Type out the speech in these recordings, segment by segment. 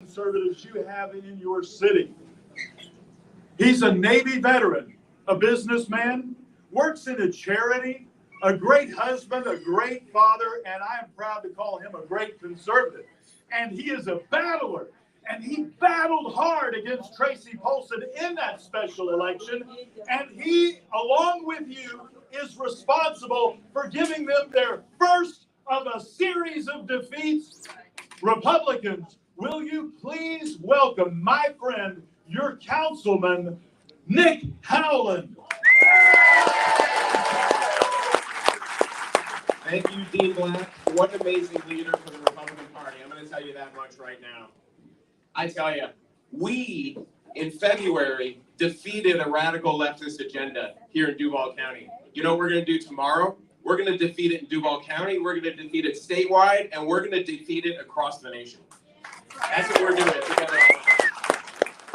conservatives you have in your city. He's a Navy veteran, a businessman, works in a charity, a great husband, a great father, and I am proud to call him a great conservative. And he is a battler, and he battled hard against Tracy Polson in that special election, and he, along with you, is responsible for giving them their first of a series of defeats. Republicans, will you please welcome my friend, your councilman, Nick Howland. Thank you, Dean Black. What an amazing leader for the Republican Party. I'm going to tell you that much right now. I tell you, we, in February, defeated a radical leftist agenda here in Duval County. You know what we're going to do tomorrow? We're going to defeat it in Duval County, we're going to defeat it statewide, and we're going to defeat it across the nation. That's what we're doing together.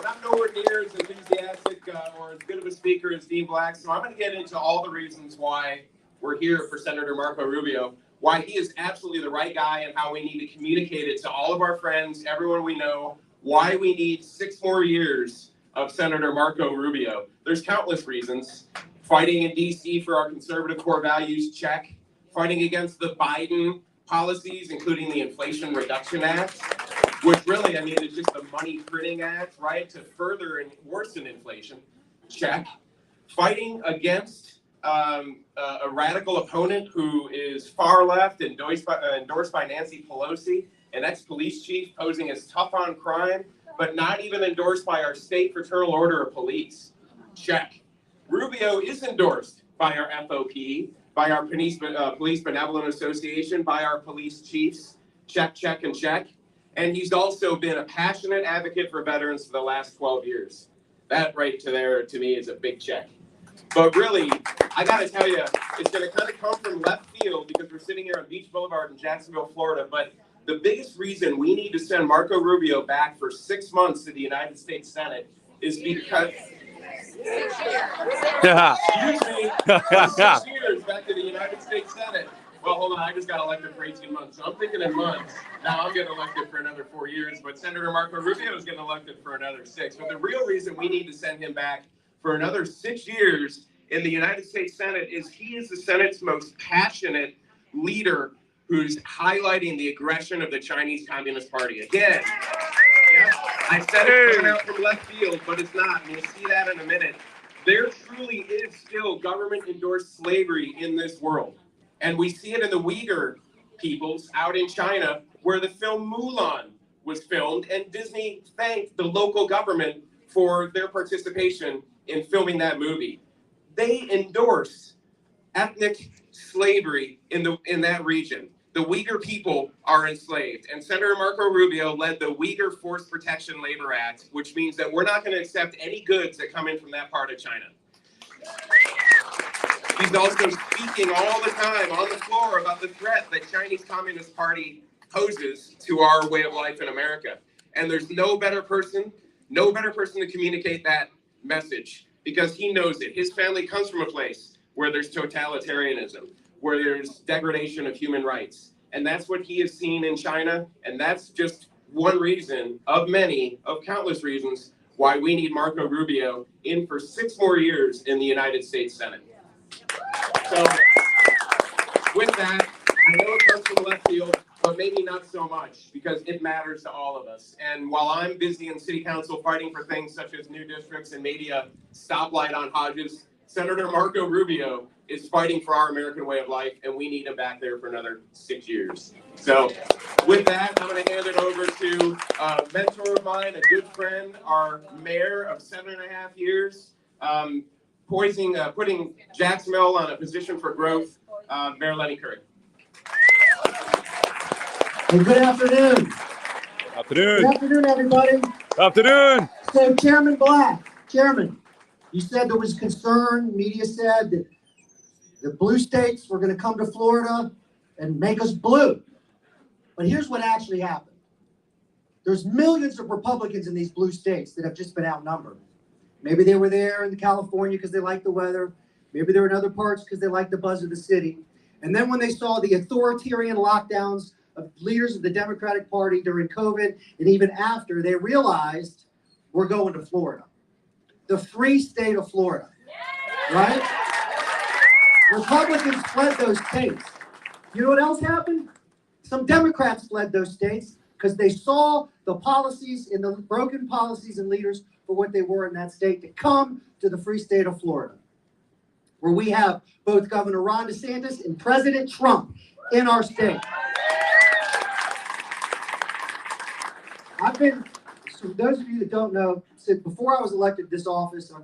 I'm nowhere near as enthusiastic or as good of a speaker as Dean Black, so I'm going to get into all the reasons why we're here for Senator Marco Rubio, why he is absolutely the right guy and how we need to communicate it to all of our friends, everyone we know, why we need 6 more years of Senator Marco Rubio. There's countless reasons. Fighting in DC for our conservative core values, check. Fighting against the Biden policies, including the Inflation Reduction Act, which really, I mean, is just a money printing act, right, to further and worsen inflation, check. Fighting against a radical opponent who is far left, endorsed by Nancy Pelosi, an ex-police chief posing as tough on crime, but not even endorsed by our state fraternal order of police. Check. Rubio is endorsed by our FOP, by our Police Benevolent Association, by our police chiefs. Check, check, and check. And he's also been a passionate advocate for veterans for the last 12 years. That right there, to me, is a big check. But really, I got to tell you, it's going to kind of come from left field because we're sitting here on Beach Boulevard in Jacksonville, Florida. But the biggest reason we need to send Marco Rubio back for 6 months to the United States Senate is because... Excuse me, for 6 years back to the United States Senate. Well, hold on, I just got elected for 18 months, so I'm thinking in months. Now I'm getting elected for another 4 years, but Senator Marco Rubio is getting elected for another 6. But the real reason we need to send him back for another 6 years in the United States Senate is he is the Senate's most passionate leader who's highlighting the aggression of the Chinese Communist Party. Again, yeah, I said it's coming out from left field, but it's not, and we'll see that in a minute. There truly is still government-endorsed slavery in this world. And we see it in the Uyghur peoples out in China, where the film Mulan was filmed, and Disney thanked the local government for their participation in filming that movie. They endorse ethnic slavery in that region. The Uyghur people are enslaved, and Senator Marco Rubio led the Uyghur Forced Protection Labor Act, which means that we're not going to accept any goods that come in from that part of China. He's also speaking all the time on the floor about the threat that Chinese Communist Party poses to our way of life in America. And there's no better person to communicate that message because he knows it. His family comes from a place where there's totalitarianism, where there's degradation of human rights. And that's what he has seen in China. And that's just one reason of many, of countless reasons, why we need Marco Rubio in for 6 more years in the United States Senate. So with that, I know it comes from left field, but maybe not so much because it matters to all of us. And while I'm busy in city council fighting for things such as new districts and maybe a stoplight on Hodges, Senator Marco Rubio is fighting for our American way of life, and we need him back there for another 6 years. So with that, I'm going to hand it over to a mentor of mine, a good friend, our mayor of 7.5 years, putting Jacksonville on a position for growth, Mayor Lenny Curry. Well, good afternoon. Afternoon. Good afternoon, everybody. Afternoon. So, Chairman Black, Chairman, you said there was concern. Media said that the blue states were going to come to Florida and make us blue. But here's what actually happened. There's millions of Republicans in these blue states that have just been outnumbered. Maybe they were there in California because they like the weather. Maybe they were in other parts because they like the buzz of the city. And then when they saw the authoritarian lockdowns of leaders of the Democratic Party during COVID and even after, they realized we're going to Florida, the free state of Florida, right? Republicans fled those states. You know what else happened? Some Democrats fled those states because they saw the policies and the broken policies and leaders for what they were in that state to come to the free state of Florida, where we have both Governor Ron DeSantis and President Trump in our state. So for those of you that don't know, before I was elected to this office, I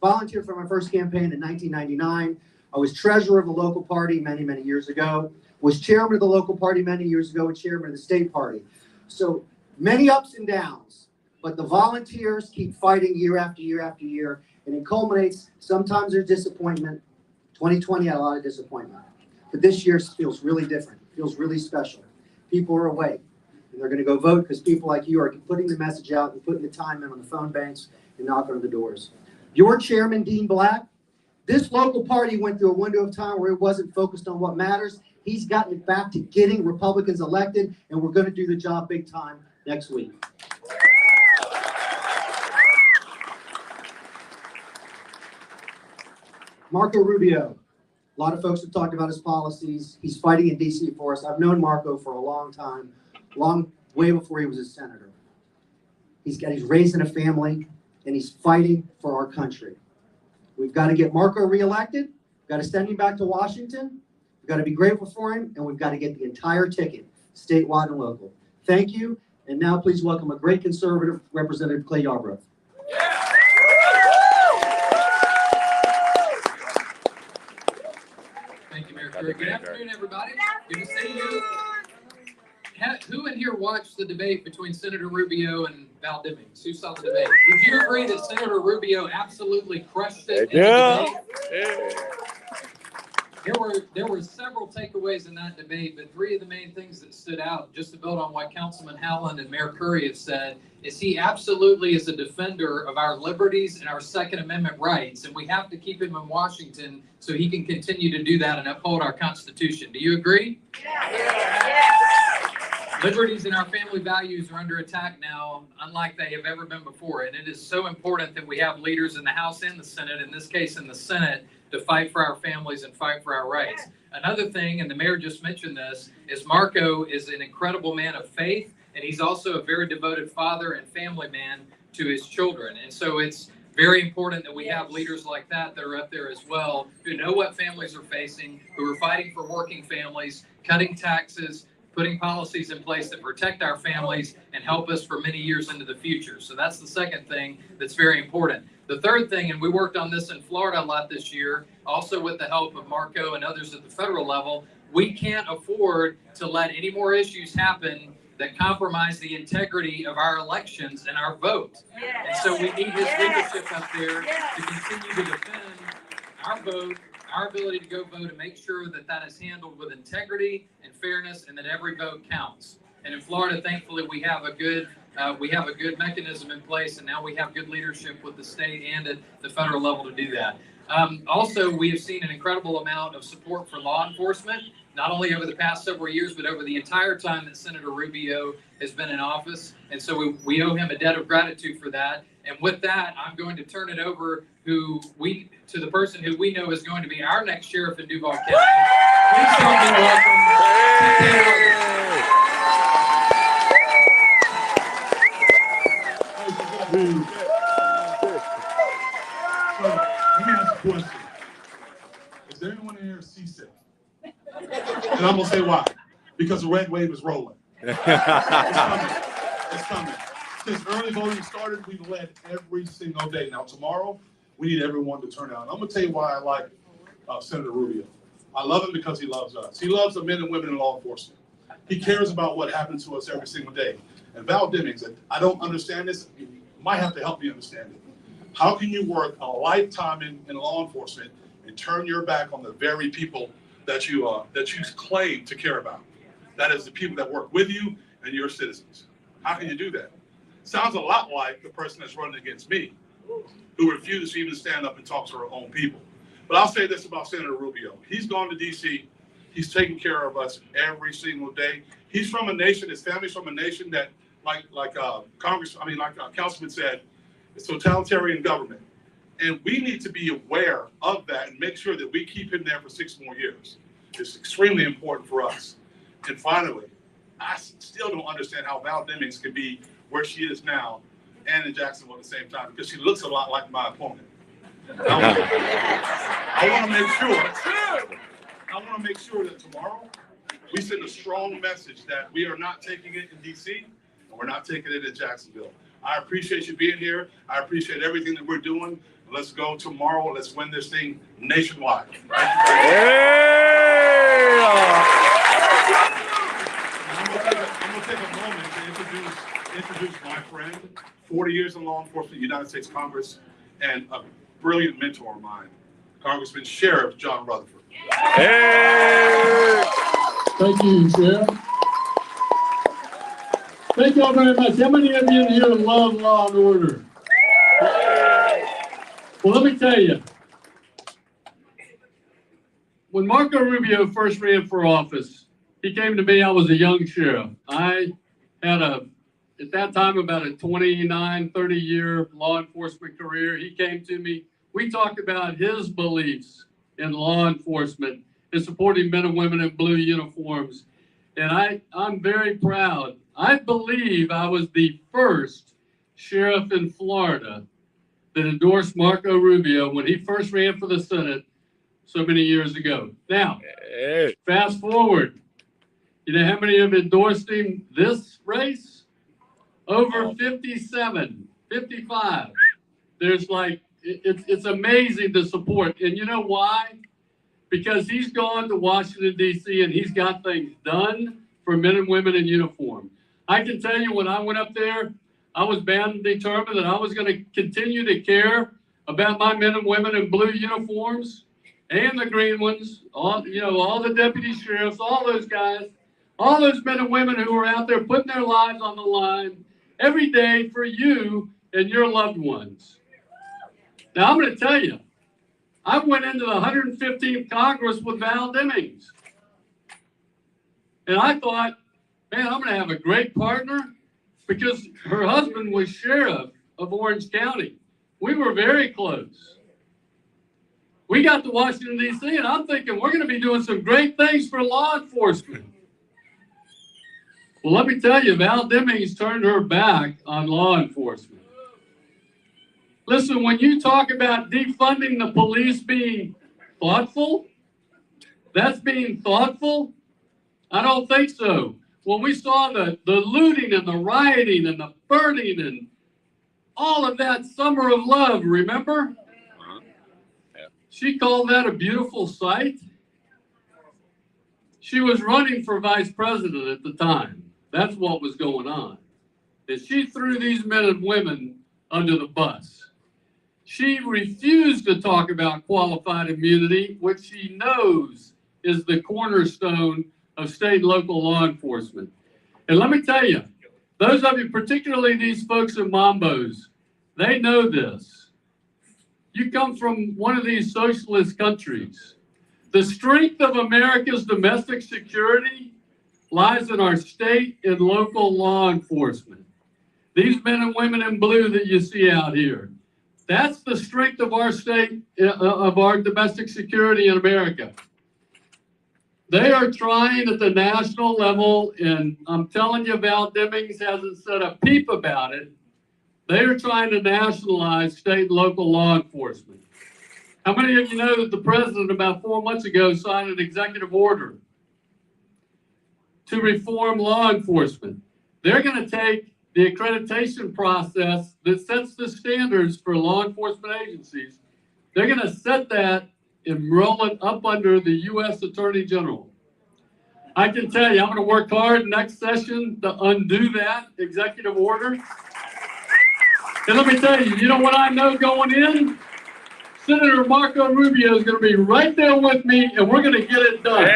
volunteered for my first campaign in 1999. I was treasurer of the local party many, many years ago, was chairman of the local party many years ago, and chairman of the state party. So many ups and downs, but the volunteers keep fighting year after year after year, and it culminates. Sometimes there's disappointment. 2020 had a lot of disappointment, but this year feels really different. It feels really special. People are awake, and they're going to go vote because people like you are putting the message out and putting the time in on the phone banks and knocking on the doors. Your chairman, Dean Black, this local party went through a window of time where it wasn't focused on what matters. He's gotten it back to getting Republicans elected, and we're going to do the job big time next week. Marco Rubio. A lot of folks have talked about his policies. He's fighting in D.C. for us. I've known Marco for a long time, way before he was a senator. He's raising a family, and he's fighting for our country. We've got to get Marco reelected. We've got to send him back to Washington. We've got to be grateful for him, and we've got to get the entire ticket, statewide and local. Thank you, and now please welcome a great conservative, Representative Clay Yarbrough. Thank you, Mayor Curry. Good afternoon, everybody. Good to see you. Who in here watched the debate between Senator Rubio and Val Demings? Who saw the debate? Would you agree that Senator Rubio absolutely crushed it in the debate? There were several takeaways in that debate, but three of the main things that stood out, just to build on what Councilman Howland and Mayor Curry have said, is he absolutely is a defender of our liberties and our Second Amendment rights, and we have to keep him in Washington so he can continue to do that and uphold our Constitution. Do you agree? Yeah. Liberties and our family values are under attack now, unlike they have ever been before, and it is so important that we have leaders in the House and the Senate, in this case in the Senate, to fight for our families and fight for our rights. Another thing, and the mayor just mentioned this, is Marco is an incredible man of faith, and he's also a very devoted father and family man to his children. And so it's very important that we have leaders like that are up there as well, who know what families are facing, who are fighting for working families, cutting taxes, putting policies in place that protect our families and help us for many years into the future. So that's the second thing that's very important. The third thing, and we worked on this in Florida a lot this year, also with the help of Marco and others at the federal level, we can't afford to let any more issues happen that compromise the integrity of our elections and our vote. And so we need his leadership up there to continue to defend our vote, our ability to go vote, and make sure that that is handled with integrity and fairness, and that every vote counts. And in Florida, thankfully, we have a good mechanism in place, and now we have good leadership with the state and at the federal level to do that. Also, we have seen an incredible amount of support for law enforcement, not only over the past several years, but over the entire time that Senator Rubio has been in office. And so we owe him a debt of gratitude for that. And with that, I'm going to turn it over to the person who we know is going to be our next sheriff in Duval County. Please help me welcome. So, let me ask a question. Is there anyone in here seasick? And I'm gonna say why. Because the red wave is rolling. It's coming. It's coming. Since early voting started, we've led every single day. Now tomorrow, we need everyone to turn out. And I'm gonna tell you why I like Senator Rubio. I love him because he loves us. He loves the men and women in law enforcement. He cares about what happens to us every single day. And Val Demings, I don't understand this. You might have to help me understand it. How can you work a lifetime in law enforcement and turn your back on the very people that you claim to care about? That is the people that work with you and your citizens. How can you do that? Sounds a lot like the person that's running against me, who refuses to even stand up and talk to her own people. But I'll say this about Senator Rubio. He's gone to D.C. He's taking care of us every single day. He's from a nation, his family's from a nation that, Councilman said, it's totalitarian government. And we need to be aware of that and make sure that we keep him there for 6 more years. It's extremely important for us. And finally, I still don't understand how Val Demings can be where she is now and in Jacksonville at the same time, because she looks a lot like my opponent. I want to make sure that tomorrow we send a strong message that we are not taking it in DC and we're not taking it in Jacksonville. I appreciate you being here. I appreciate everything that we're doing. Let's go tomorrow. Let's win this thing nationwide. I'm going to take a moment to introduce my friend, 40 years in law enforcement, United States Congress, and a brilliant mentor of mine, Congressman Sheriff John Rutherford. Hey! Thank you, Sheriff. Thank you all very much. How many of you in here love law and order? Well, let me tell you, when Marco Rubio first ran for office, he came to me. I was a young sheriff. I had at that time, about a 29, 30-year law enforcement career. He came to me. We talked about his beliefs in law enforcement and supporting men and women in blue uniforms. And I'm very proud. I believe I was the first sheriff in Florida that endorsed Marco Rubio when he first ran for the Senate so many years ago. Now, fast forward. You know how many have endorsed him this race? Over 57, 55. There's it's amazing the support. And you know why? Because he's gone to Washington, D.C., and he's got things done for men and women in uniform. I can tell you, when I went up there, I was bound and determined that I was going to continue to care about my men and women in blue uniforms and the green ones, all the deputy sheriffs, all those guys, all those men and women who are out there putting their lives on the line every day for you and your loved ones. Now, I'm going to tell you, I went into the 115th Congress with Val Demings. And I thought, man, I'm going to have a great partner, because her husband was sheriff of Orange County. We were very close. We got to Washington, D.C., and I'm thinking we're going to be doing some great things for law enforcement. Well, let me tell you, Val Demings turned her back on law enforcement. Listen, when you talk about defunding the police being thoughtful, that's being thoughtful? I don't think so. When we saw the looting and the rioting and the burning and all of that summer of love, remember? Yeah. She called that a beautiful sight. She was running for vice president at the time. That's what was going on. And she threw these men and women under the bus. She refused to talk about qualified immunity, which she knows is the cornerstone of state and local law enforcement. And let me tell you, those of you, particularly these folks in Mambos, they know this. You come from one of these socialist countries. The strength of America's domestic security lies in our state and local law enforcement. These men and women in blue that you see out here, that's the strength of our state, of our domestic security in America. They are trying at the national level, and I'm telling you, Val Demings hasn't said a peep about it. They are trying to nationalize state and local law enforcement. How many of you know that the president about 4 months ago signed an executive order to reform law enforcement? They're going to take the accreditation process that sets the standards for law enforcement agencies. They're going to set that and roll it up under the U.S. Attorney General. I can tell you, I'm going to work hard next session to undo that executive order. And let me tell you, you know what I know going in? Senator Marco Rubio is going to be right there with me, and we're going to get it done. Hey!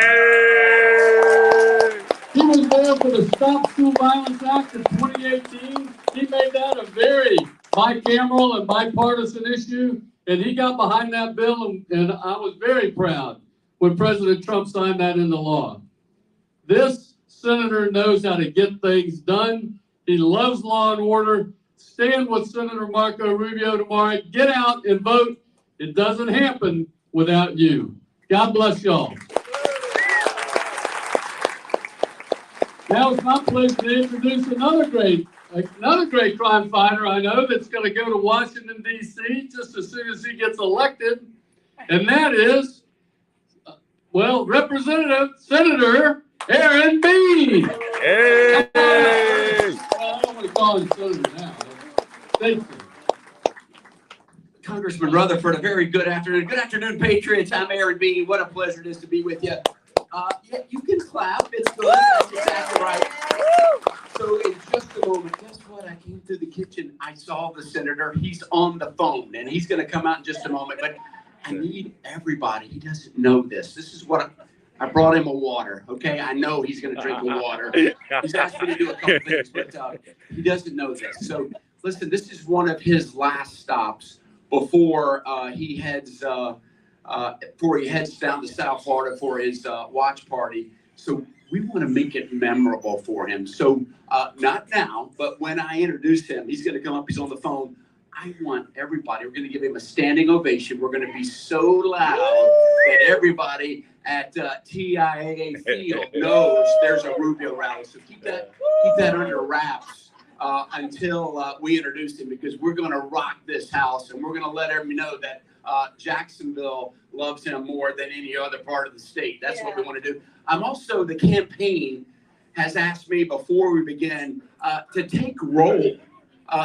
He was there for the Stop School Violence Act in 2018. He made that a very bicameral and bipartisan issue, and he got behind that bill, and I was very proud when President Trump signed that into law. This senator knows how to get things done. He loves law and order. Stand with Senator Marco Rubio tomorrow. Get out and vote. It doesn't happen without you. God bless y'all. Now it's my pleasure to introduce another great crime fighter I know that's going to go to Washington, D.C. just as soon as he gets elected. And that is, Representative Senator Aaron Bean. Hey! I don't want to call him Senator now. Thank you. Congressman Rutherford, a very good afternoon. Good afternoon, Patriots. I'm Aaron Bean. What a pleasure it is to be with you. Yeah, you can clap. It's good. That's exactly right. So in just a moment, guess what? I came through the kitchen. I saw the senator. He's on the phone, and he's going to come out in just a moment. But I need everybody. He doesn't know this. This is what I brought him a water. Okay, I know he's going to drink a water. He's asked me to do a couple things, but he doesn't know this. So listen, this is one of his last stops before he heads down to South Florida for his watch party. So we want to make it memorable for him. So not now, but when I introduce him, he's going to come up. He's on the phone. I want everybody. We're going to give him a standing ovation. We're going to be so loud that everybody at TIAA Field knows there's a Rubio rally. So keep that under wraps until we introduce him, because we're going to rock this house, and we're going to let everybody know that Jacksonville loves him more than any other part of the state. That's what we want to do. I'm also, the campaign has asked me before we begin to take roll.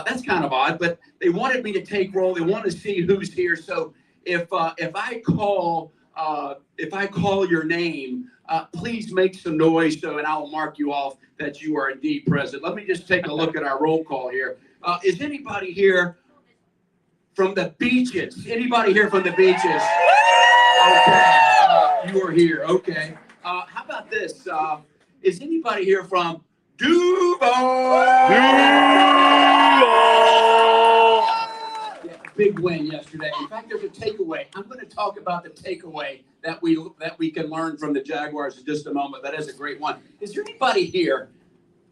That's kind of odd, but they wanted me to take roll. They want to see who's here. So if I call your name, please make some noise, and I will mark you off that you are indeed present. Let me just take a look at our roll call here. Is anybody here from the beaches? Anybody here from the beaches? Okay, you are here. Okay. How about this? Is anybody here from Duval? Yeah, big win yesterday. In fact, there's a takeaway. I'm going to talk about the takeaway that we can learn from the Jaguars in just a moment. That is a great one. Is there anybody here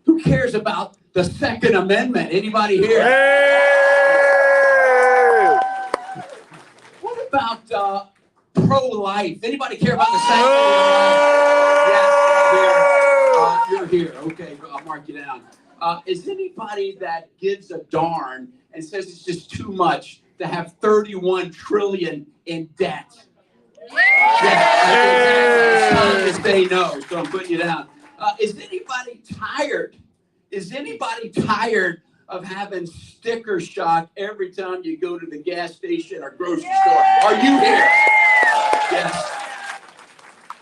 who cares about the Second Amendment? Anybody here? Hey! What about pro-life? Anybody care about the Second Amendment? Yes, you're here. Okay, I'll mark you down. Is anybody that gives a darn and says it's just too much to have 31 trillion in debt? Yeah, it's time to say no, so I'm putting you down. Is anybody tired? Is anybody tired of having sticker shock every time you go to the gas station or grocery store? Are you here? Yes,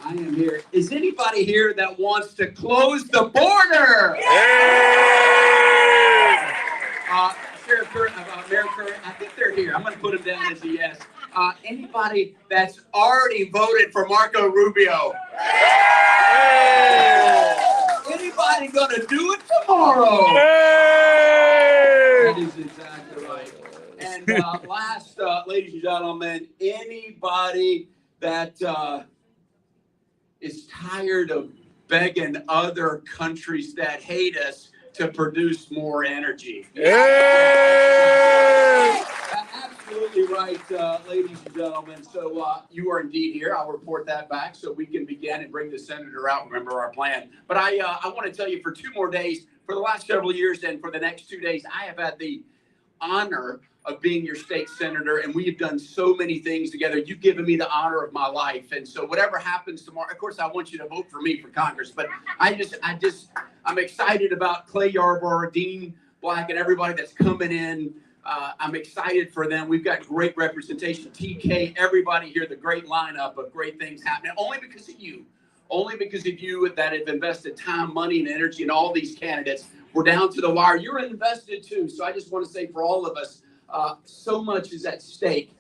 I am here. Is anybody here that wants to close the border? Mayor Curry, I think they're here. I'm going to put them down as a yes. Anybody that's already voted for Marco Rubio? Anybody going to do it tomorrow? That is exactly right. And last, ladies and gentlemen, anybody that is tired of begging other countries that hate us to produce more energy? Absolutely right, ladies and gentlemen. So you are indeed here. I'll report that back so we can begin and bring the senator out. Remember our plan. But I want to tell you, for 2 more days, for the last several years, and for the next 2 days, I have had the honor of being your state senator, and we have done so many things together. You've given me the honor of my life, and so whatever happens tomorrow, of course, I want you to vote for me for Congress. But I'm excited about Clay Yarborough, Dean Black, and everybody that's coming in. I'm excited for them. We've got great representation. TK, everybody here, the great lineup of great things happening, only because of you. Only because of you that have invested time, money, and energy in all these candidates. We're down to the wire. You're invested too. So I just want to say, for all of us, so much is at stake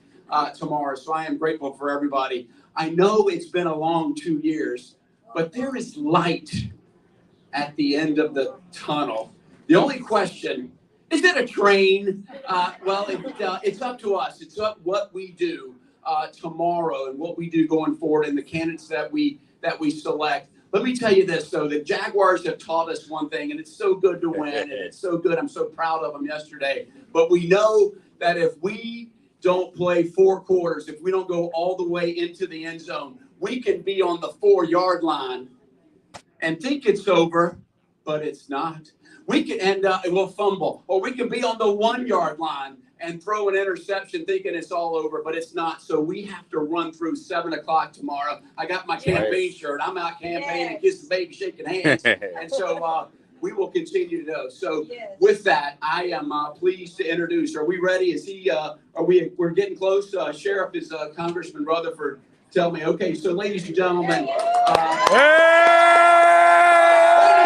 tomorrow. So I am grateful for everybody. I know it's been a long 2 years, but there is light at the end of the tunnel. The only question, is it a train? Well, it's up to us. It's up what we do tomorrow and what we do going forward and the candidates that we select. Let me tell you this, though, the Jaguars have taught us one thing, and it's so good to win, and it's so good. I'm so proud of them yesterday. But we know that if we don't play 4 quarters, if we don't go all the way into the end zone, we can be on the 4-yard line and think it's over, but it's not. We can end up and we'll fumble, or we can be on the 1-yard line and throw an interception thinking it's all over, but it's not. So we have to run through 7 o'clock tomorrow. I got my campaign shirt. I'm out campaigning, kissing baby, shaking hands. And so we will continue to do. So with that, I am pleased to introduce. Are we ready? Is he? We're getting close. Sheriff is Congressman Rutherford. Tell me. Okay. So ladies and gentlemen. Ladies and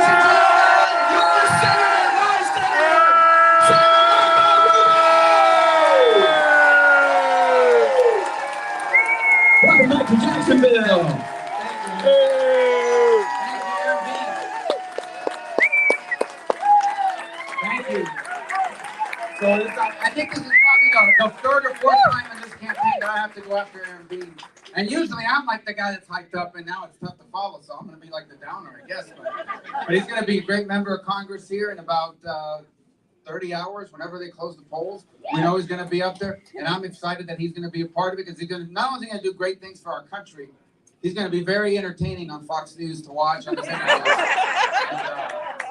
gentlemen, your Senator, my Senator, welcome back to Jacksonville. Thank you. So I think this is probably the 3rd or 4th time in this campaign that I have to go after Aaron Bean. And usually I'm like the guy that's hyped up, and now it's tough to follow, so I'm going to be like the downer, I guess. But he's going to be a great member of Congress here in about 30 hours, whenever they close the polls. We know he's going to be up there, and I'm excited that he's going to be a part of it, because he's going to not only going to do great things for our country, he's going to be very entertaining on Fox News to watch on his interviews.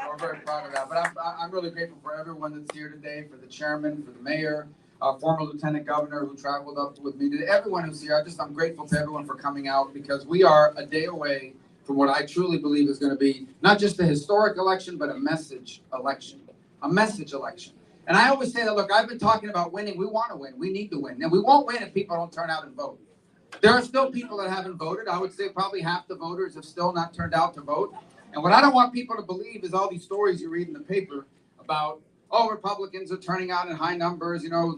We're very proud of that. But I'm really grateful for everyone that's here today, for the chairman, for the mayor, former lieutenant governor who traveled up with me today, everyone who's here. I'm grateful to everyone for coming out, because we are a day away from what I truly believe is going to be not just a historic election, but a message election. A message election. And I always say that, look, I've been talking about winning. We want to win. We need to win. And we won't win if people don't turn out and vote. There are still people that haven't voted. I would say probably half the voters have still not turned out to vote. And what I don't want people to believe is all these stories you read in the paper about, oh, Republicans are turning out in high numbers. You know,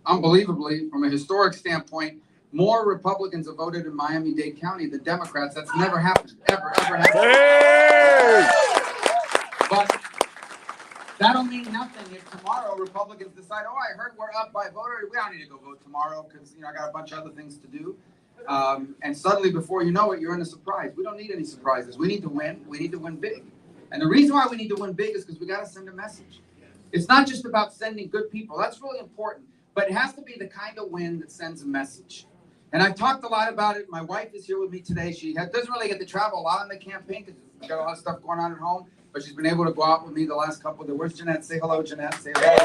unbelievably, from a historic standpoint, more Republicans have voted in Miami-Dade County than Democrats. That's never happened, ever happened. Hey! But that'll mean nothing if tomorrow Republicans decide, oh, I heard we're up by voter. We don't need to go vote tomorrow because, I got a bunch of other things to do. And suddenly, before you know it, you're in a surprise. We don't need any surprises. We need to win. We need to win big. And the reason why we need to win big is because we got to send a message. It's not just about sending good people. That's really important. But it has to be the kind of win that sends a message. And I've talked a lot about it. My wife is here with me today. She doesn't really get to travel a lot in the campaign because she's got a lot of stuff going on at home. But she's been able to go out with me the last couple of days. Where's Jeanette? Say hello, Jeanette. Say hello.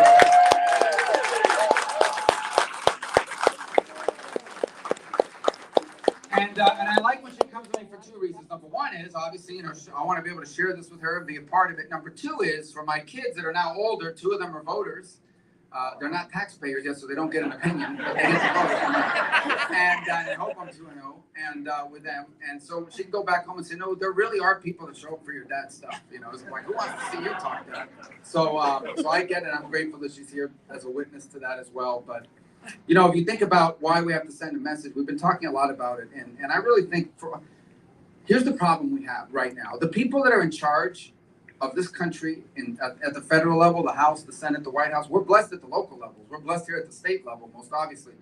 And I like when she comes to me for 2 reasons. Number one is, obviously, I want to be able to share this with her and be a part of it. Number 2 is, for my kids that are now older, 2 of them are voters. They're not taxpayers yet, so they don't get an opinion, but they get to vote. And I hope I'm 2-0 and with them. And so she can go back home and say, no, there really are people that show up for your dad's stuff. It's like, who wants to see you talk that? So I get it. I'm grateful that she's here as a witness to that as well. But if you think about why we have to send a message, we've been talking a lot about it. And I really think here's the problem we have right now. The people that are in charge of this country at the federal level, the House, the Senate, the White House, we're blessed at the local levels. We're blessed here at the state level, most obviously.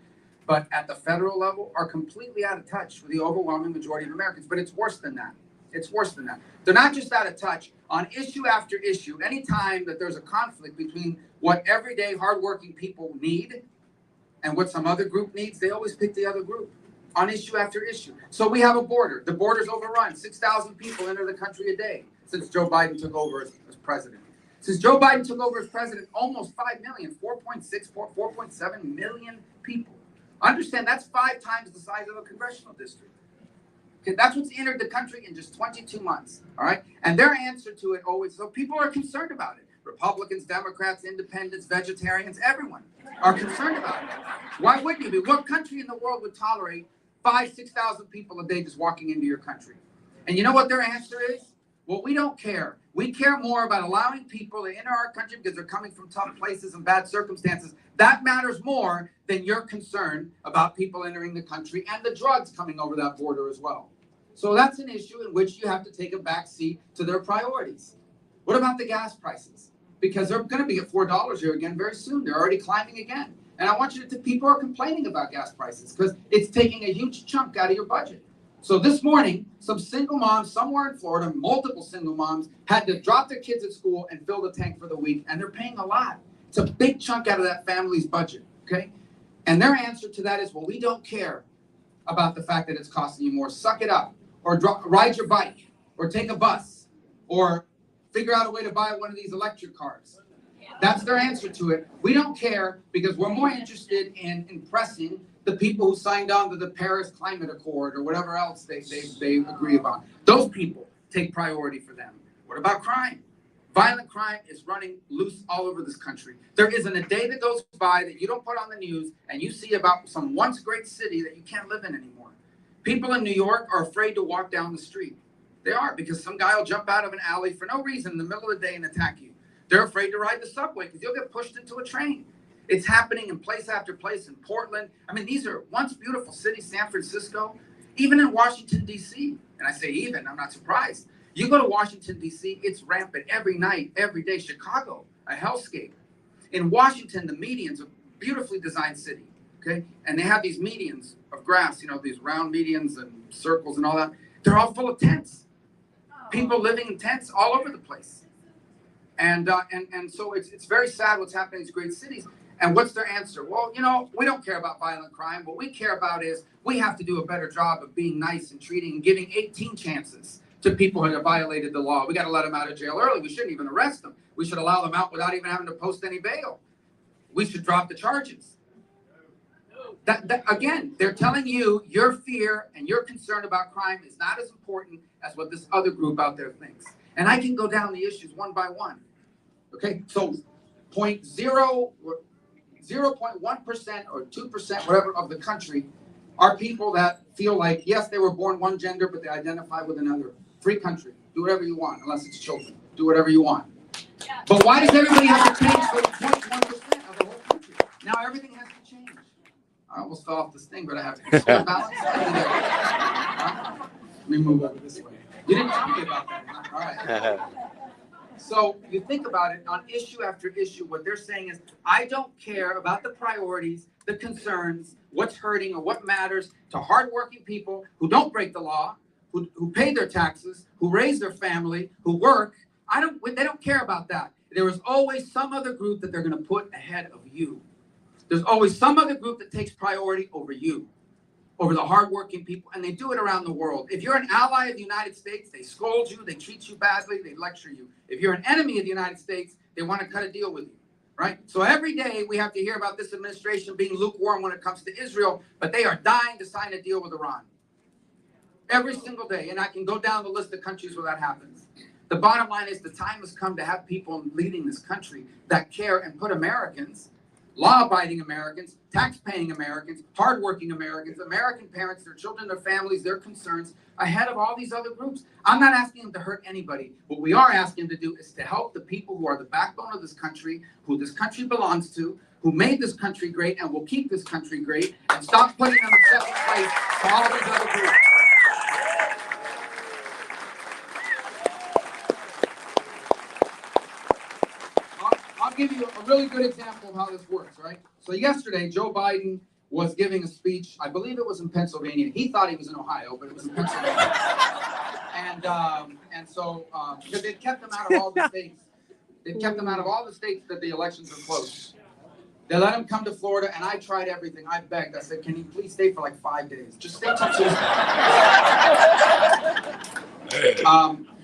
But at the federal level are completely out of touch with the overwhelming majority of Americans. But it's worse than that. It's worse than that. They're not just out of touch on issue after issue. Anytime that there's a conflict between what everyday hardworking people need and what some other group needs, they always pick the other group on issue after issue. So we have a border. The border's overrun. 6,000 people enter the country a day since Joe Biden took over as president. Since Joe Biden took over as president, almost 5 million, 4.7 million people. Understand, that's 5 times the size of a congressional district. Okay, that's what's entered the country in just 22 months, all right? And their answer to it always, so people are concerned about it. Republicans, Democrats, independents, vegetarians, everyone are concerned about it. Why wouldn't you be? What country in the world would tolerate 5,000-6,000 people a day just walking into your country? And you know what their answer is? Well, we don't care. We care more about allowing people to enter our country because they're coming from tough places and bad circumstances. That matters more than your concern about people entering the country and the drugs coming over that border as well. So that's an issue in which you have to take a back seat to their priorities. What about the gas prices? Because they're going to be at $4 here again very soon. They're already climbing again. And I want you to, people are complaining about gas prices because it's taking a huge chunk out of your budget. So this morning, some single moms somewhere in Florida, multiple single moms, had to drop their kids at school and fill the tank for the week, and they're paying a lot. It's a big chunk out of that family's budget, okay? And their answer to that is, well, we don't care about the fact that it's costing you more. Suck it up, or ride your bike, or take a bus, or figure out a way to buy one of these electric cars. That's their answer to it. We don't care because we're more interested in impressing the people who signed on to the Paris Climate Accord or whatever else they agree about. Those people take priority for them. What about crime? Violent crime is running loose all over this country. There isn't a day that goes by that you don't put on the news and you see about some once great city that you can't live in anymore. People in New York are afraid to walk down the street. They are, because some guy will jump out of an alley for no reason in the middle of the day and attack you. They're afraid to ride the subway because you'll get pushed into a train. It's happening in place after place in Portland. I mean, these are once beautiful cities, San Francisco, even in Washington, D.C. And I say even, I'm not surprised. You go to Washington, D.C., it's rampant every night, every day. Chicago, a hellscape. In Washington, the median's a beautifully designed city, okay? And they have these medians of grass, you know, these round medians and circles and all that. They're all full of tents. People living in tents all over the place. And so it's very sad what's happening in these great cities. And what's their answer? Well, you know, we don't care about violent crime. What we care about is we have to do a better job of being nice and treating and giving 18 chances to people who have violated the law. We got to let them out of jail early. We shouldn't even arrest them. We should allow them out without even having to post any bail. We should drop the charges. Again, they're telling you your fear and your concern about crime is not as important as what this other group out there thinks. And I can go down the issues one by one. Okay, so 0.1% or 2%, whatever, of the country are people that feel like, yes, they were born one gender, but they identify with another. Free country. Do whatever you want, unless it's children. Do whatever you want. But why does everybody have to change for 0.1% of the whole country? Now everything has to change. I almost fell off this thing, but I have to still balance. Let me move over this way. You didn't tell me about that, huh? All right. So you think about it, on issue after issue, what they're saying is, I don't care about the priorities, the concerns, what's hurting or what matters to hardworking people who don't break the law, who pay their taxes, who raise their family, who work. They don't care about that. There is always some other group that they're going to put ahead of you. There's always some other group that takes priority over you, over the hardworking people, and they do it around the world. If you're an ally of the United States, they scold you, they treat you badly, they lecture you. If you're an enemy of the United States, they want to cut a deal with you, right? So every day we have to hear about this administration being lukewarm when it comes to Israel, but they are dying to sign a deal with Iran. Every single day, and I can go down the list of countries where that happens. The bottom line is the time has come to have people leading this country that care and put Americans, law-abiding Americans, tax-paying Americans, hardworking Americans, American parents, their children, their families, their concerns, ahead of all these other groups. I'm not asking them to hurt anybody. What we are asking them to do is to help the people who are the backbone of this country, who this country belongs to, who made this country great and will keep this country great, and stop putting them in second place to all these other groups. I'll give you a really good example of how this works, right? So yesterday, Joe Biden was giving a speech. I believe it was in Pennsylvania. He thought he was in Ohio, but it was in Pennsylvania. And so because they've kept him out of all the states. They've kept him out of all the states that the elections are close. They let him come to Florida, and I tried everything. I begged. I said, can he please stay for like 5 days? Just stay till Tuesday.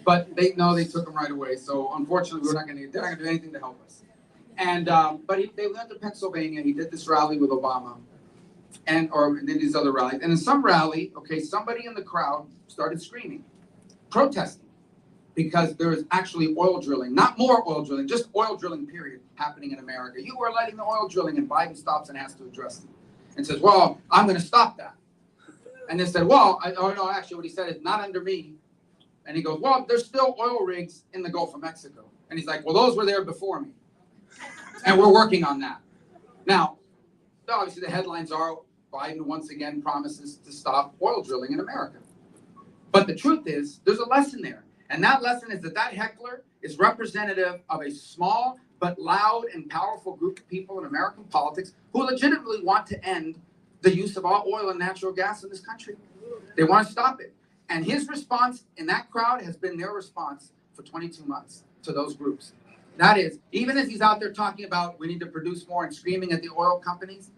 But they took him right away. So unfortunately, they're not going to do anything to help us. And but they went to Pennsylvania. He did this rally with Obama, or did these other rallies. And in some rally, okay, somebody in the crowd started screaming, protesting, because there is actually oil drilling, not more oil drilling, just oil drilling, period, happening in America. You are letting the oil drilling, and Biden stops and has to address them, and says, "Well, I'm going to stop that." And they said, "Well, no, actually, what he said is not under me." And he goes, "Well, there's still oil rigs in the Gulf of Mexico." And he's like, "Well, those were there before me. And we're working on that." Now, obviously the headlines are Biden once again promises to stop oil drilling in America. But the truth is, there's a lesson there. And that lesson is that heckler is representative of a small but loud and powerful group of people in American politics who legitimately want to end the use of all oil and natural gas in this country. They want to stop it. And his response in that crowd has been their response for 22 months to those groups. That is, even as he's out there talking about we need to produce more and screaming at the oil companies,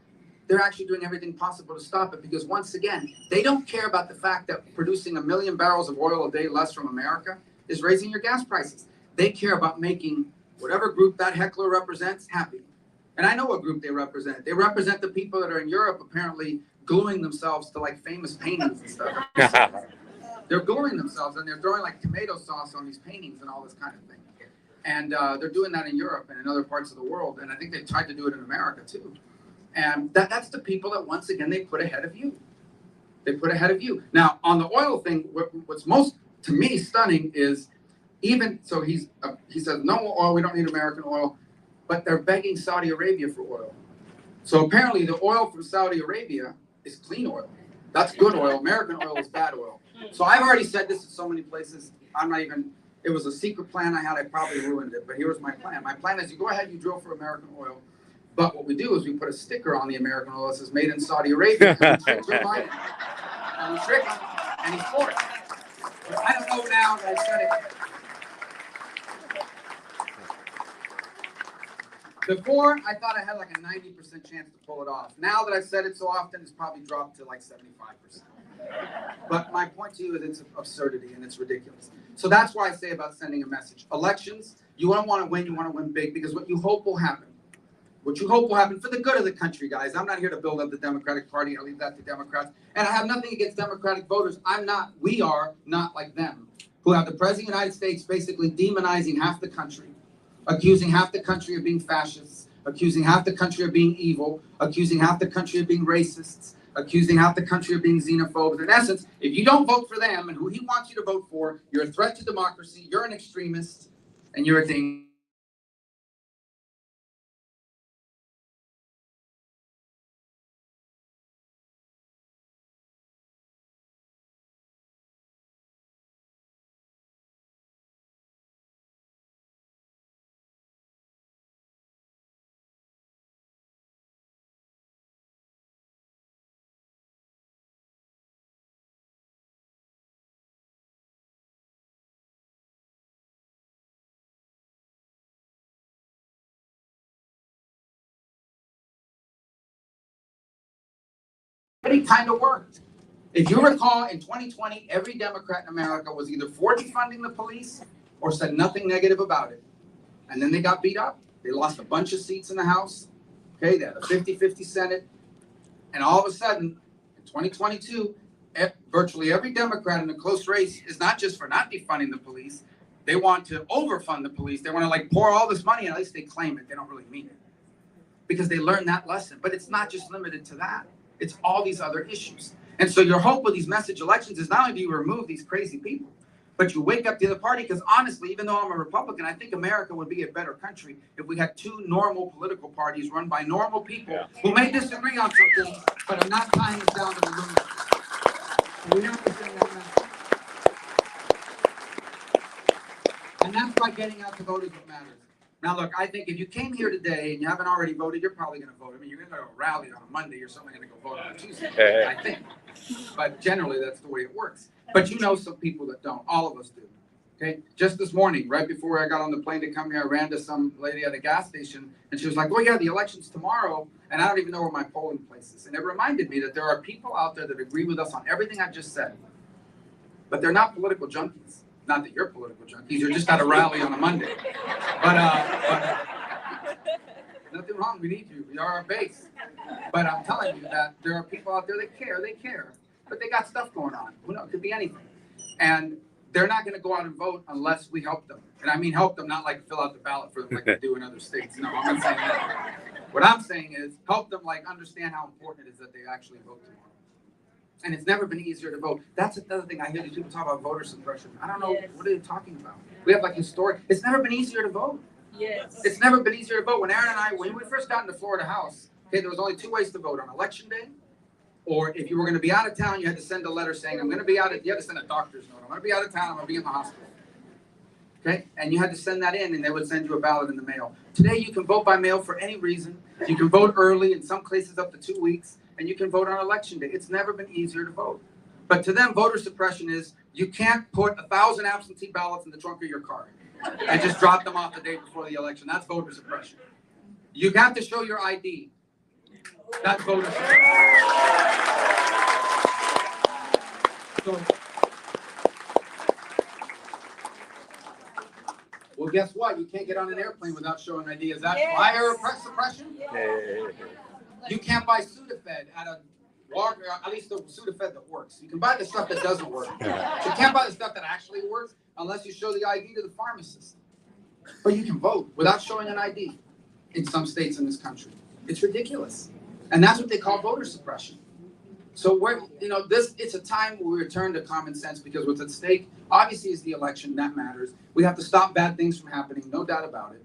they're actually doing everything possible to stop it, because once again, they don't care about the fact that producing 1 million barrels of oil a day less from America is raising your gas prices. They care about making whatever group that heckler represents happy. And I know what group they represent. They represent the people that are in Europe apparently gluing themselves to like famous paintings and stuff. They're gluing themselves and they're throwing like tomato sauce on these paintings and all this kind of thing. And they're doing that in Europe and in other parts of the world. And I think they've tried to do it in America too. And that's the people that, once again, they put ahead of you. They put ahead of you. Now, on the oil thing, what's most, to me, stunning is even, so he says, no oil, we don't need American oil, but they're begging Saudi Arabia for oil. So apparently the oil from Saudi Arabia is clean oil. That's good oil. American oil is bad oil. So I've already said this in so many places. It was a secret plan I had. I probably ruined it, but here was my plan. My plan is you go ahead, you drill for American oil. But what we do is we put a sticker on the American oil that says made in Saudi Arabia. And we trick Joe Biden. And we trick him, and he's for it. But I don't know now that I said it. Before, I thought I had like a 90% chance to pull it off. Now that I've said it so often, it's probably dropped to like 75%. But my point to you is it's absurdity and it's ridiculous. So that's why I say about sending a message. Elections, you don't want to win, you want to win big, because what you hope will happen for the good of the country, guys. I'm not here to build up the Democratic Party. I leave that to Democrats. And I have nothing against Democratic voters. We are not like them, who have the President of the United States basically demonizing half the country, accusing half the country of being fascists, accusing half the country of being evil, accusing half the country of being racists, accusing half the country of being xenophobes. In essence, if you don't vote for them and who he wants you to vote for, you're a threat to democracy, you're an extremist, and you're a danger. It kind of worked. If you recall, in 2020, every Democrat in America was either for defunding the police or said nothing negative about it. And then they got beat up. They lost a bunch of seats in the House. Okay, they had a 50-50 Senate. And all of a sudden, in 2022, virtually every Democrat in a close race is not just for not defunding the police. They want to overfund the police. They want to like pour all this money, and at least they claim it. They don't really mean it. Because they learned that lesson. But it's not just limited to that. It's all these other issues. And so your hope with these message elections is not only do you remove these crazy people, but you wake up the other party. Because honestly, even though I'm a Republican, I think America would be a better country if we had two normal political parties run by normal people who may disagree on some things, but are not tying us down to the lunatic. We have to send that message. And that's why getting out to vote is what matters. Now, look, I think if you came here today and you haven't already voted, you're probably going to vote. I mean, you're going to go to a rally on a Monday, you're certainly going to go vote on a Tuesday, I think. But generally, that's the way it works. But you know some people that don't. All of us do. Okay? Just this morning, right before I got on the plane to come here, I ran to some lady at a gas station, and she was like, oh, yeah, the election's tomorrow, and I don't even know where my polling place is. And it reminded me that there are people out there that agree with us on everything I just said, but they're not political junkies. Not that you're political junkies, you're just at a rally on a Monday. But nothing wrong, we need you. We are our base. But I'm telling you that there are people out there that care, but they got stuff going on. Who knows? It could be anything. And they're not going to go out and vote unless we help them. And I mean help them, not like fill out the ballot for them like they do in other states. No, I'm not saying that. What I'm saying is help them like understand how important it is that they actually vote tomorrow. And it's never been easier to vote. That's another thing I hear these people talk about voter suppression. I don't know, what are they talking about? We have like historic, it's never been easier to vote. Yes. It's never been easier to vote. When Aaron and I, when we first got into Florida House, okay, there was only two ways to vote: on election day, or if you were going to be out of town, you had to send a letter saying, I'm going to be out of, you had to send a doctor's note. I'm going to be out of town, I'm going to be in the hospital. Okay, and you had to send that in and they would send you a ballot in the mail. Today you can vote by mail for any reason. You can vote early, in some places up to 2 weeks, and you can vote on election day. It's never been easier to vote. But to them, voter suppression is you can't put 1,000 absentee ballots in the trunk of your car and just drop them off the day before the election. That's voter suppression. You have to show your ID. That's voter suppression. So, well, guess what? You can't get on an airplane without showing ID. Is that fire suppression? You can't buy Sudafed at a Walmart, at least the Sudafed that works. You can buy the stuff that doesn't work. You can't buy the stuff that actually works unless you show the ID to the pharmacist. But you can vote without showing an ID in some states in this country. It's ridiculous. And that's what they call voter suppression. So we're, it's a time where we return to common sense because what's at stake, obviously, is the election. That matters. We have to stop bad things from happening, no doubt about it.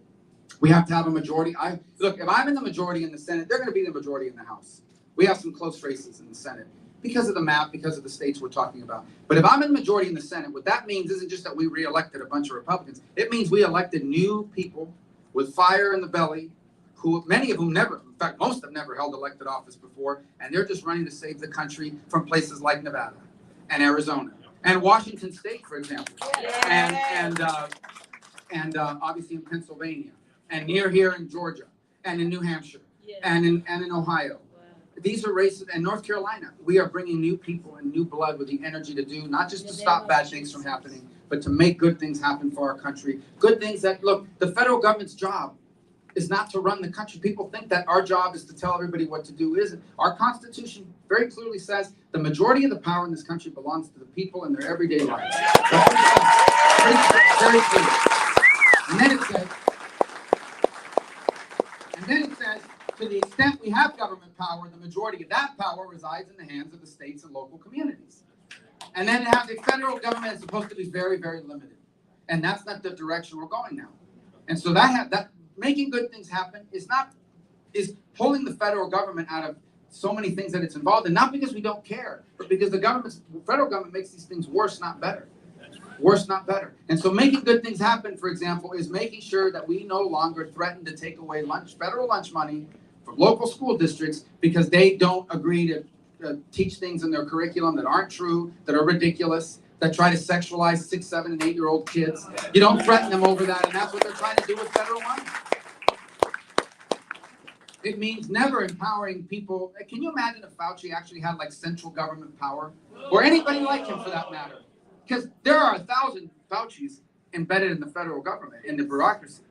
We have to have a majority. Look, if I'm in the majority in the Senate, they're going to be the majority in the House. We have some close races in the Senate because of the map, because of the states we're talking about. But if I'm in the majority in the Senate, what that means isn't just that we re-elected a bunch of Republicans. It means we elected new people with fire in the belly, who many of whom never, in fact, most have never held elected office before, and they're just running to save the country from places like Nevada and Arizona and Washington State, for example, and obviously in Pennsylvania, and near here in Georgia, and in New Hampshire, and in Ohio. These are races, and North Carolina. We are bringing new people and new blood with the energy to do, not just to stop bad things from happening, but to make good things happen for our country. Good things that, look, the federal government's job is not to run the country. People think that our job is to tell everybody what to do. Isn't. Our Constitution very clearly says the majority of the power in this country belongs to the people in their everyday lives. That's what it says. Very clear. And then it says, to the extent we have government power, the majority of that power resides in the hands of the states and local communities. And then it has a federal government that's supposed to be very, very limited. And that's not the direction we're going now. And so that making good things happen is pulling the federal government out of so many things that it's involved in, not because we don't care, but because the federal government makes these things worse, not better. Worse, not better. And so making good things happen, for example, is making sure that we no longer threaten to take away federal lunch money from local school districts because they don't agree to teach things in their curriculum that aren't true, that are ridiculous, that try to sexualize 6, 7, and 8-year-old kids. You don't threaten them over that, and that's what they're trying to do with federal money. It means never empowering people. Can you imagine if Fauci actually had like central government power? Or anybody like him for that matter? Because there are 1,000 Faucis embedded in the federal government, in the bureaucracy.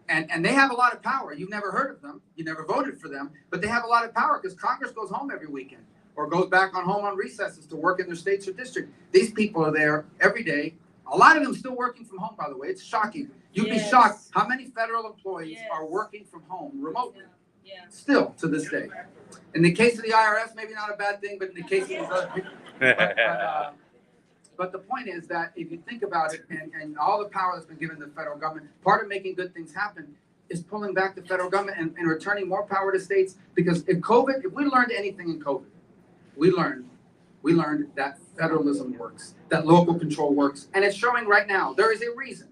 And they have a lot of power. You've never heard of them. You never voted for them. But they have a lot of power because Congress goes home every weekend or goes back home on recesses to work in their states or district. These people are there every day. A lot of them still working from home, by the way. It's shocking. You'd be shocked how many federal employees are working from home remotely. Still to this day. In the case of the IRS, maybe not a bad thing, but in the case of these other people. But the point is that if you think about it and all the power that's been given to the federal government, part of making good things happen is pulling back the federal government and returning more power to states. Because if we learned anything in COVID, we learned that federalism works, that local control works. And it's showing right now. There is a reason,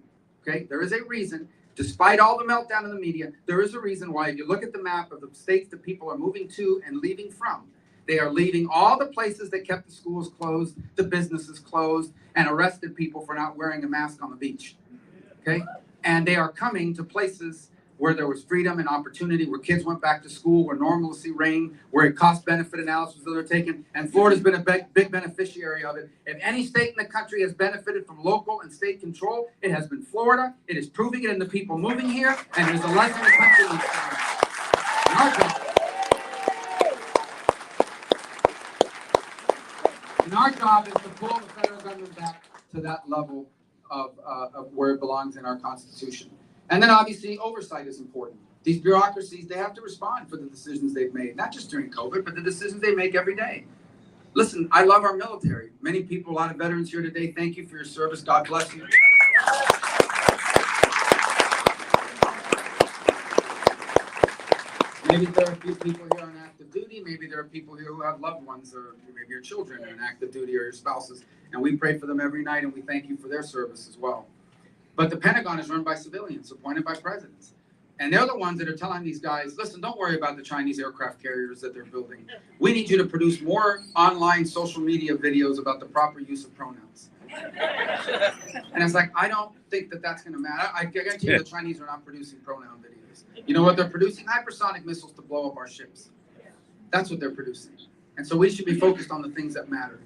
okay? There is a reason. Despite all the meltdown in the media, there is a reason why, if you look at the map of the states that people are moving to and leaving from, they are leaving all the places that kept the schools closed, the businesses closed, and arrested people for not wearing a mask on the beach, okay? And they are coming to places where there was freedom and opportunity, where kids went back to school, where normalcy reigned, where a cost-benefit analysis was undertaken, and Florida's been a big beneficiary of it. If any state in the country has benefited from local and state control, it has been Florida. It is proving it in the people moving here, and it is a lesson the country needs to learn. And our job is to pull the federal government back to that level of where it belongs in our Constitution. And then obviously oversight is important. These bureaucracies, they have to respond for the decisions they've made, not just during COVID, but the decisions they make every day. Listen, I love our military. Many people, a lot of veterans here today, thank you for your service. God bless you. Maybe there are a few people here on active duty. Maybe there are people here who have loved ones, or maybe your children are on active duty or your spouses. And we pray for them every night, and we thank you for their service as well. But the Pentagon is run by civilians appointed by presidents. And they're the ones that are telling these guys, listen, don't worry about the Chinese aircraft carriers that they're building. We need you to produce more online social media videos about the proper use of pronouns. And it's like, I don't think that that's going to matter. I guarantee you the Chinese are not producing pronoun videos. You know what they're producing? Hypersonic missiles to blow up our ships. That's what they're producing. And so we should be focused on the things that matter.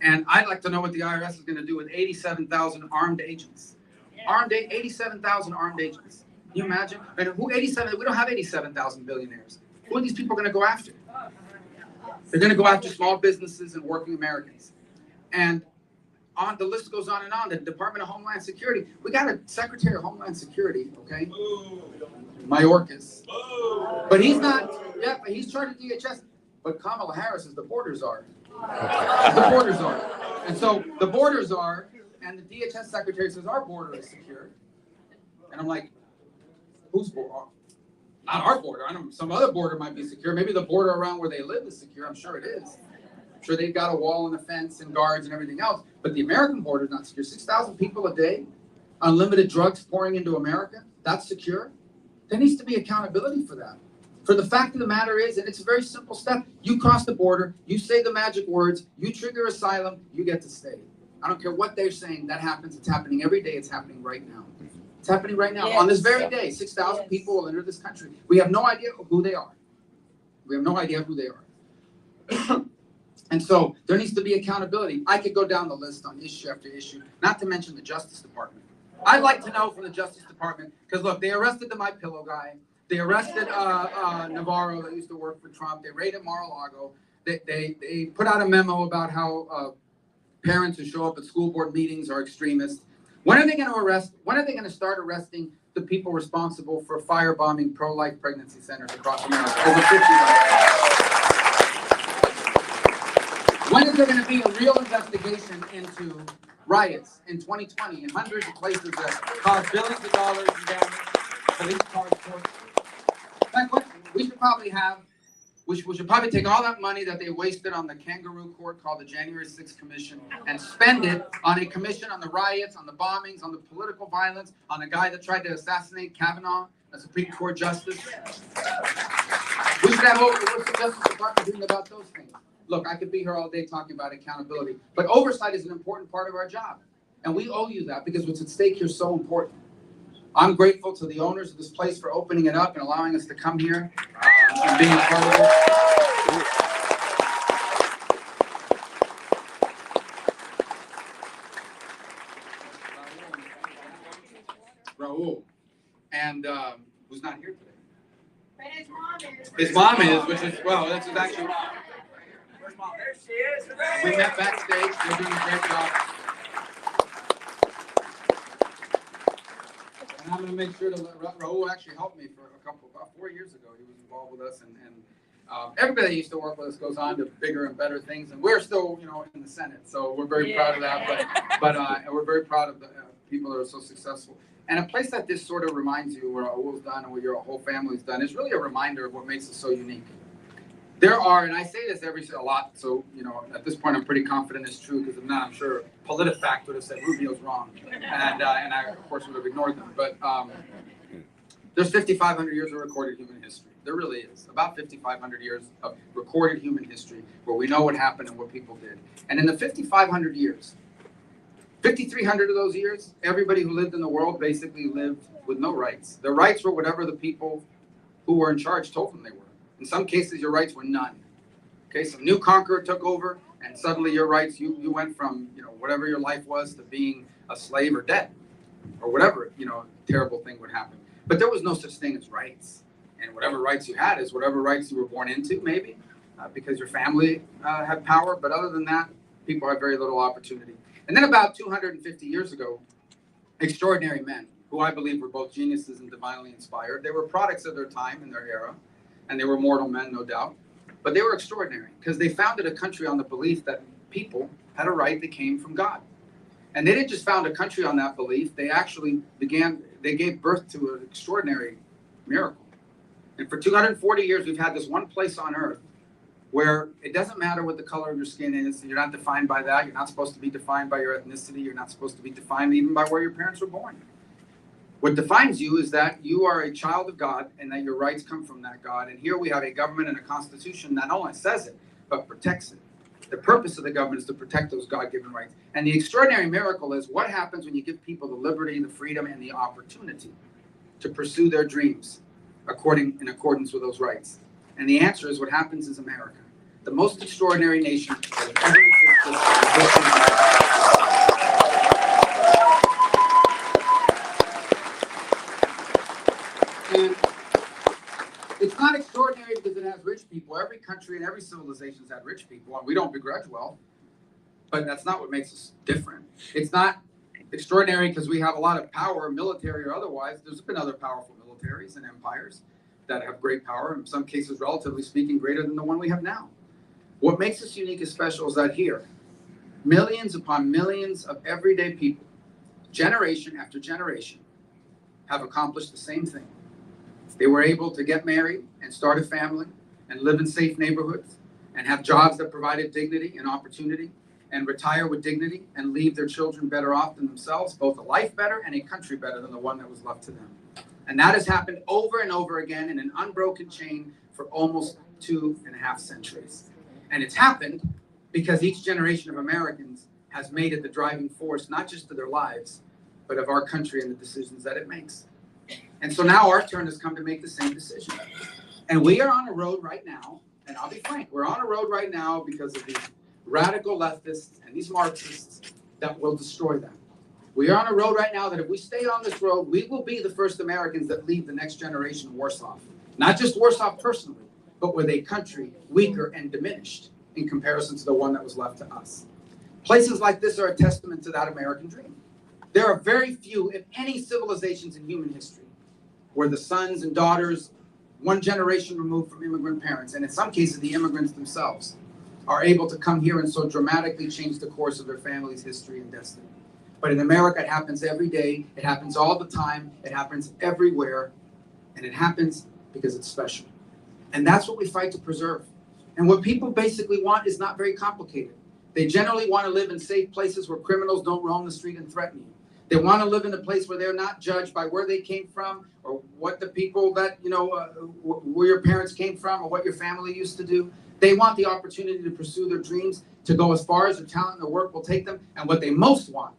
And I'd like to know what the IRS is going to do with 87,000 armed agents. 87,000 armed agents. Can you imagine? And who 87? We don't have 87,000 billionaires. Who are these people going to go after? They're going to go after small businesses and working Americans. And on the list goes on and on. The Department of Homeland Security. We got a Secretary of Homeland Security, okay? Mayorkas. But he's not, yeah, but he's charged with DHS. But Kamala Harris is the border czar. The border czar. And so the border czar and the DHS secretary says our border is secure. And I'm like, whose border? Not our border. I don't know. Some other border might be secure. Maybe the border around where they live is secure. I'm sure it is. I'm sure they've got a wall and a fence and guards and everything else. But the American border is not secure. 6,000 people a day, unlimited drugs pouring into America. That's secure. There needs to be accountability for that. For the fact of the matter is, and it's a very simple step, you cross the border, you say the magic words, you trigger asylum, you get to stay. I don't care what they're saying, that happens. It's happening every day. It's happening right now. It's happening right now. Yes. On this very day, 6,000 people will enter this country. We have no idea who they are. We have no idea who they are. And so there needs to be accountability. I could go down the list on issue after issue, not to mention the Justice Department. I'd like to know from the Justice Department, because look, they arrested the My Pillow guy. They arrested Navarro that used to work for Trump. They raided Mar-a-Lago. They put out a memo about how parents who show up at school board meetings are extremists. When are they going to arrest? When are they going to start arresting the people responsible for firebombing pro-life pregnancy centers across America? Over 50 right now. When is there going to be a real investigation into riots in 2020 in hundreds of places that caused billions of dollars in damage, police cars, we should probably take all that money that they wasted on the kangaroo court called the January 6th Commission and spend it on a commission on the riots, on the bombings, on the political violence, on a guy that tried to assassinate Kavanaugh, a Supreme Court justice. We should have what's the Justice Department doing about those things? Look, I could be here all day talking about accountability, but oversight is an important part of our job. And we owe you that because what's at stake here is so important. I'm grateful to the owners of this place for opening it up and allowing us to come here and being a part of it. Raul, and who's not here today? But his mom is. His mom is, which is, well, that's actually. Where's mom? There she is. We met backstage. They're doing a great job. And I'm going to make sure to let Raul actually helped me for about 4 years ago. He was involved with us, and everybody that used to work with us goes on to bigger and better things. And we're still, in the Senate, so we're very proud of that. But we're very proud of the people that are so successful. And a place like this sort of reminds you where Raul's done and what your whole family's done. It's really a reminder of what makes us so unique. There are, and I say this a lot, so, at this point I'm pretty confident it's true, because if not, I'm sure PolitiFact would have said Rubio's wrong. And I, of course, would have ignored them. But there's 5,500 years of recorded human history. There really is. About 5,500 years of recorded human history where we know what happened and what people did. And in the 5,500 years, 5,300 of those years, everybody who lived in the world basically lived with no rights. Their rights were whatever the people who were in charge told them they were. In some cases, your rights were none. Okay, some new conqueror took over, and suddenly your rights, you went from, whatever your life was to being a slave or dead, or whatever, terrible thing would happen. But there was no such thing as rights. And whatever rights you had is whatever rights you were born into, maybe, because your family had power. But other than that, people had very little opportunity. And then about 250 years ago, extraordinary men, who I believe were both geniuses and divinely inspired, they were products of their time and their era. And they were mortal men, no doubt. But they were extraordinary because they founded a country on the belief that people had a right that came from God. And they didn't just found a country on that belief. They actually gave birth to an extraordinary miracle. And for 240 years, we've had this one place on earth where it doesn't matter what the color of your skin is. You're not defined by that. You're not supposed to be defined by your ethnicity. You're not supposed to be defined even by where your parents were born. What defines you is that you are a child of God and that your rights come from that God. And here we have a government and a constitution that not only says it, but protects it. The purpose of the government is to protect those God-given rights. And the extraordinary miracle is what happens when you give people the liberty, the freedom, and the opportunity to pursue their dreams in accordance with those rights. And the answer is what happens is America, the most extraordinary nation that ever existed. And it's not extraordinary because it has rich people. Every country and every civilization has had rich people, and we don't begrudge wealth. But that's not what makes us different. It's not extraordinary because we have a lot of power, military or otherwise. There's been other powerful militaries and empires that have great power, in some cases, relatively speaking, greater than the one we have now. What makes us unique and special is that here, millions upon millions of everyday people, generation after generation, have accomplished the same thing. They were able to get married and start a family and live in safe neighborhoods and have jobs that provided dignity and opportunity and retire with dignity and leave their children better off than themselves, both a life better and a country better than the one that was left to them. And that has happened over and over again in an unbroken chain for almost 2.5 centuries. And it's happened because each generation of Americans has made it the driving force, not just of their lives, but of our country and the decisions that it makes. And so now our turn has come to make the same decision. And we are on a road right now, and I'll be frank, we're on a road right now because of these radical leftists and these Marxists that will destroy them. We are on a road right now that if we stay on this road, we will be the first Americans that leave the next generation worse off. Not just worse off personally, but with a country weaker and diminished in comparison to the one that was left to us. Places like this are a testament to that American dream. There are very few, if any, civilizations in human history where the sons and daughters, one generation removed from immigrant parents, and in some cases the immigrants themselves, are able to come here and so dramatically change the course of their family's history and destiny. But in America, it happens every day, it happens all the time, it happens everywhere, and it happens because it's special. And that's what we fight to preserve. And what people basically want is not very complicated. They generally want to live in safe places where criminals don't roam the street and threaten you. They want to live in a place where they're not judged by where they came from or what the people that, where your parents came from or what your family used to do. They want the opportunity to pursue their dreams, to go as far as their talent and their work will take them. And what they most want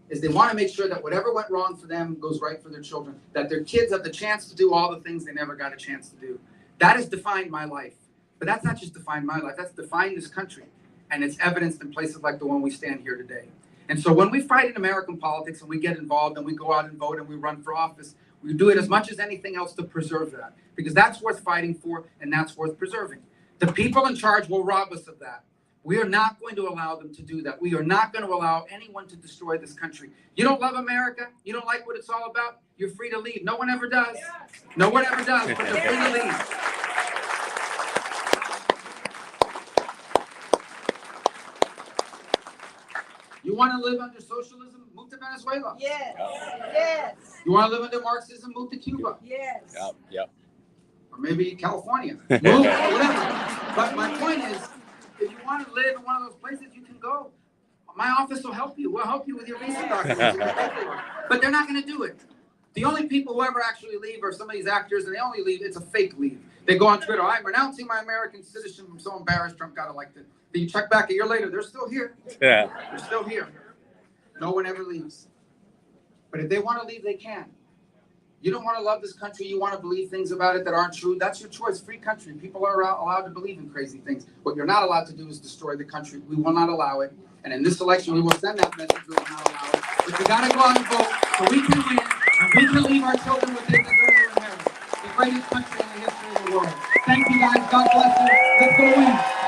is they want to make sure that whatever went wrong for them goes right for their children, that their kids have the chance to do all the things they never got a chance to do. That has defined my life. But that's not just defined my life, that's defined this country. And it's evidenced in places like the one we stand here today. And so when we fight in American politics and we get involved and we go out and vote and we run for office, we do it as much as anything else to preserve that. Because that's worth fighting for and that's worth preserving. The people in charge will rob us of that. We are not going to allow them to do that. We are not going to allow anyone to destroy this country. You don't love America? You don't like what it's all about? You're free to leave. No one ever does. No one ever does, but you're free to leave. You want to live under socialism? Move to Venezuela. Yes. Yes. You want to live under Marxism? Move to Cuba. Yes. Yep. Or maybe California. Move, whatever. But my point is, if you want to live in one of those places, you can go. My office will help you. We'll help you with your visa documents. But they're not going to do it. The only people who ever actually leave are some of these actors, and they only leave, it's a fake leave. They go on Twitter, I'm renouncing my American citizenship. I'm so embarrassed Trump got elected. Then you check back a year later, they're still here. Yeah. They're still here. No one ever leaves. But if they want to leave, they can. You don't want to love this country, you want to believe things about it that aren't true, that's your choice. Free country. People are allowed to believe in crazy things. What you're not allowed to do is destroy the country. We will not allow it. And in this election, we will send that message, we will not allow it. But you got to go out and vote so we can win, and we can leave our children what they deserve to inherit. The greatest country in the history of the world. Thank you guys. God bless you. Let's go win.